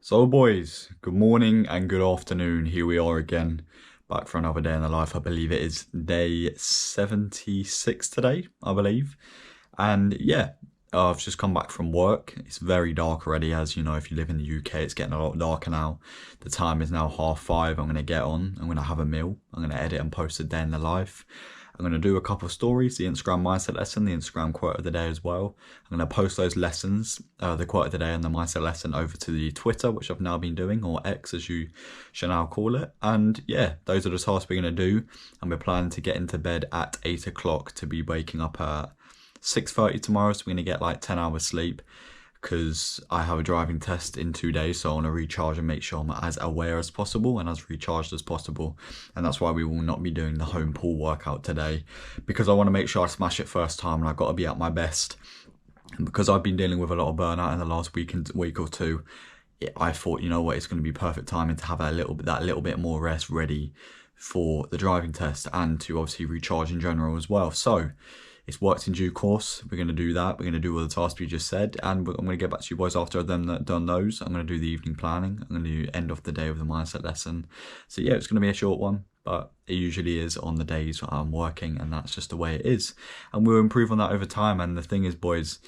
So boys, good morning and good afternoon. Here we are again, back for another day in the life. I believe it is day 76 today, I believe. And yeah, I've just come back from work. It's very dark already, as you know, if you live in the UK, it's getting a lot darker now. The time is now 5:30. I'm going to get on, I'm going to have a meal, I'm going to edit and post a day in the life. I'm going to do a couple of stories, the Instagram mindset lesson, the Instagram quote of the day as well. I'm going to post those lessons, the quote of the day and the mindset lesson over to the Twitter, which I've now been doing, or X as you shall now call it. And yeah, those are the tasks we're going to do. And we're planning to get into bed at 8 o'clock to be waking up at 6:30 tomorrow. So we're going to get like 10 hours sleep, because I have a driving test in 2 days, so I want to recharge and make sure I'm as aware as possible and as recharged as possible. And that's why we will not be doing the home pool workout today, because I want to make sure I smash it first time and I've got to be at my best. And because I've been dealing with a lot of burnout in the last week or two, I thought, you know what, it's going to be perfect timing to have that little bit more rest ready for the driving test and to obviously recharge in general as well. So it's worked in due course. We're going to do that. We're going to do all the tasks we just said. And I'm going to get back to you boys after I've done those. I'm going to do the evening planning. I'm going to do end of the day with the mindset lesson. So yeah, it's going to be a short one, but it usually is on the days I'm working, and that's just the way it is. And we'll improve on that over time. And the thing is, boys,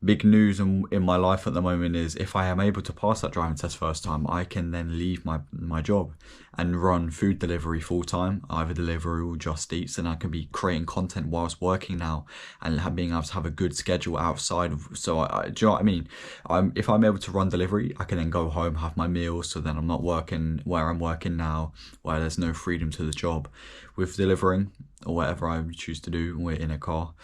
big news in my life at the moment is if I am able to pass that driving test first time, I can then leave my job and run food delivery full time, either Deliveroo or Just Eats, and I can be creating content whilst working now and being able to have a good schedule outside of. So do you know what I mean? If I'm able to run delivery, I can then go home, have my meals, so then I'm not working where I'm working now, where there's no freedom to the job. With delivering or whatever I choose to do, we're in a car,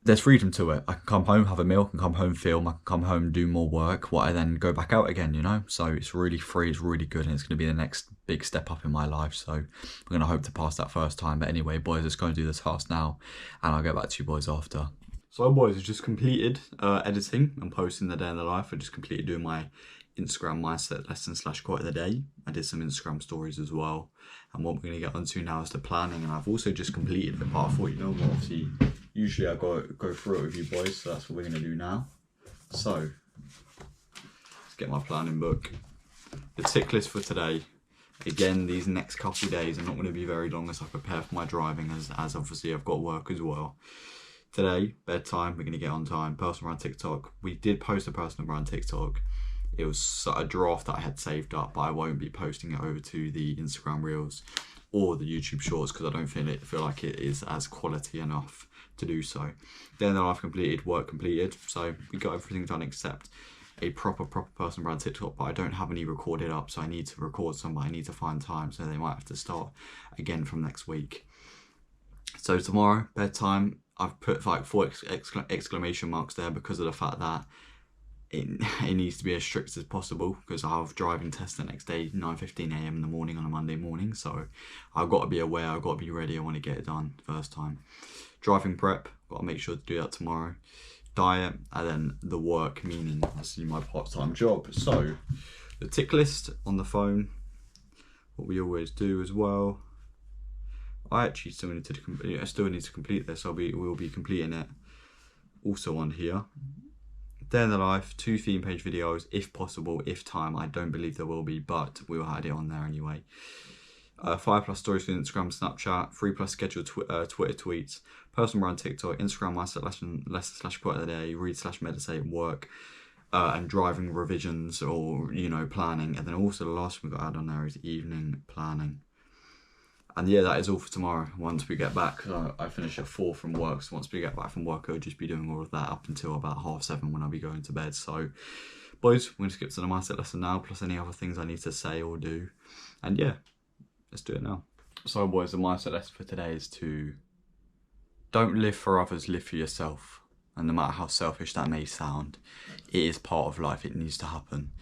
there's freedom to it. I can come home, have a meal, I can come home, film, I can come home, do more work, I then go back out again, you know? So it's really free, it's really good, and it's going to be the next big step up in my life. So we're going to hope to pass that first time. But anyway, boys, let's go and do the task now, and I'll get back to you boys after. So boys, I just completed editing and posting the day in the life. I just completed doing my Instagram mindset lesson / quote of the day. I did some Instagram stories as well. And what we're going to get onto now is the planning. And I've also just completed the part 4, you know what, obviously, usually I go through it with you boys, so that's what we're going to do now. So, let's get my planning book. The tick list for today. Again, these next couple of days are not going to be very long as I prepare for my driving, as obviously I've got work as well. Today, bedtime, we're going to get on time. Personal brand TikTok. We did post a personal brand TikTok. It was a draft that I had saved up, but I won't be posting it over to the Instagram Reels or the YouTube Shorts because I don't feel like it is as quality enough to do so. Then I've completed, work completed. So we got everything done except a proper personal brand TikTok, but I don't have any recorded up, so I need to record some, but I need to find time, so they might have to start again from next week. So tomorrow, bedtime, I've put like 4 exclamation marks there because of the fact that it needs to be as strict as possible, because I have driving test the next day, 9:15 a.m. in the morning on a Monday morning. So I've got to be aware, I've got to be ready, I want to get it done first time. Driving prep, got to make sure to do that tomorrow. Diet, and then the work, meaning obviously my part-time job. So the tick list on the phone, what we always do as well. I actually still need to complete this. We'll be completing it also on here. Day in the life, 2 theme page videos, if possible, if time. I don't believe there will be, but we'll add it on there anyway. 5+ stories for Instagram, Snapchat, 3+ scheduled Twitter tweets, personal brand TikTok, Instagram mindset lesson / quote of the day, read / meditate, work, and driving revisions or, you know, planning. And then also the last one we've got to add on there is evening planning. And yeah, that is all for tomorrow. Once we get back, I finish at 4 from work. So once we get back from work, I'll just be doing all of that up until about 7:30 when I'll be going to bed. So, boys, we're going to skip to the mindset lesson now, plus any other things I need to say or do. And yeah, let's do it now. So, boys, the mindset lesson for today is to don't live for others, live for yourself. And no matter how selfish that may sound, it is part of life. It needs to happen.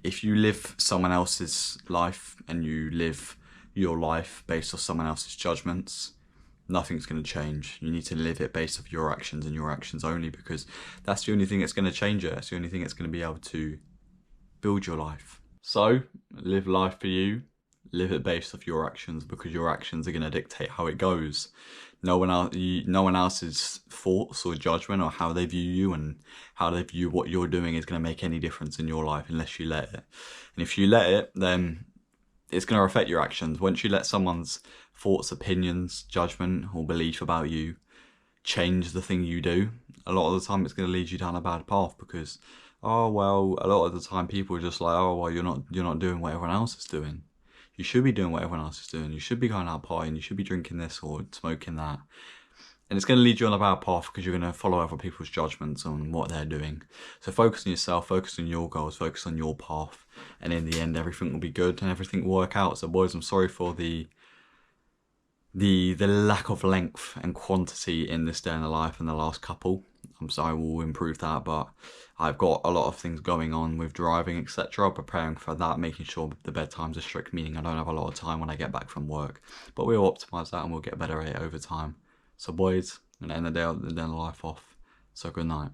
If you live someone else's life and you live your life based off someone else's judgments, nothing's going to change. You need to live it based off your actions and your actions only, because that's the only thing that's going to change it. That's the only thing that's going to be able to build your life. So live life for you, live it based off your actions, because your actions are going to dictate how it goes. no one else's thoughts or judgment or how they view you and how they view what you're doing is going to make any difference in your life unless you let it. And if you let it, then it's going to affect your actions. Once you let someone's thoughts, opinions, judgment, or belief about you change the thing you do, a lot of the time it's going to lead you down a bad path because, oh well, a lot of the time people are just like, oh well, you're not doing what everyone else is doing. You should be doing what everyone else is doing. You should be going out partying. You should be drinking this or smoking that. And it's going to lead you on a bad path because you're going to follow other people's judgments on what they're doing. So focus on yourself, focus on your goals, focus on your path. And in the end, everything will be good and everything will work out. So boys, I'm sorry for the lack of length and quantity in this day in the life in the last couple. I'm sorry, we'll improve that, but I've got a lot of things going on with driving, etc. Preparing for that, making sure the bedtimes are strict, meaning I don't have a lot of time when I get back from work. But we'll optimise that and we'll get better at it over time. So boys, I'm going to end the day of the life off. So good night.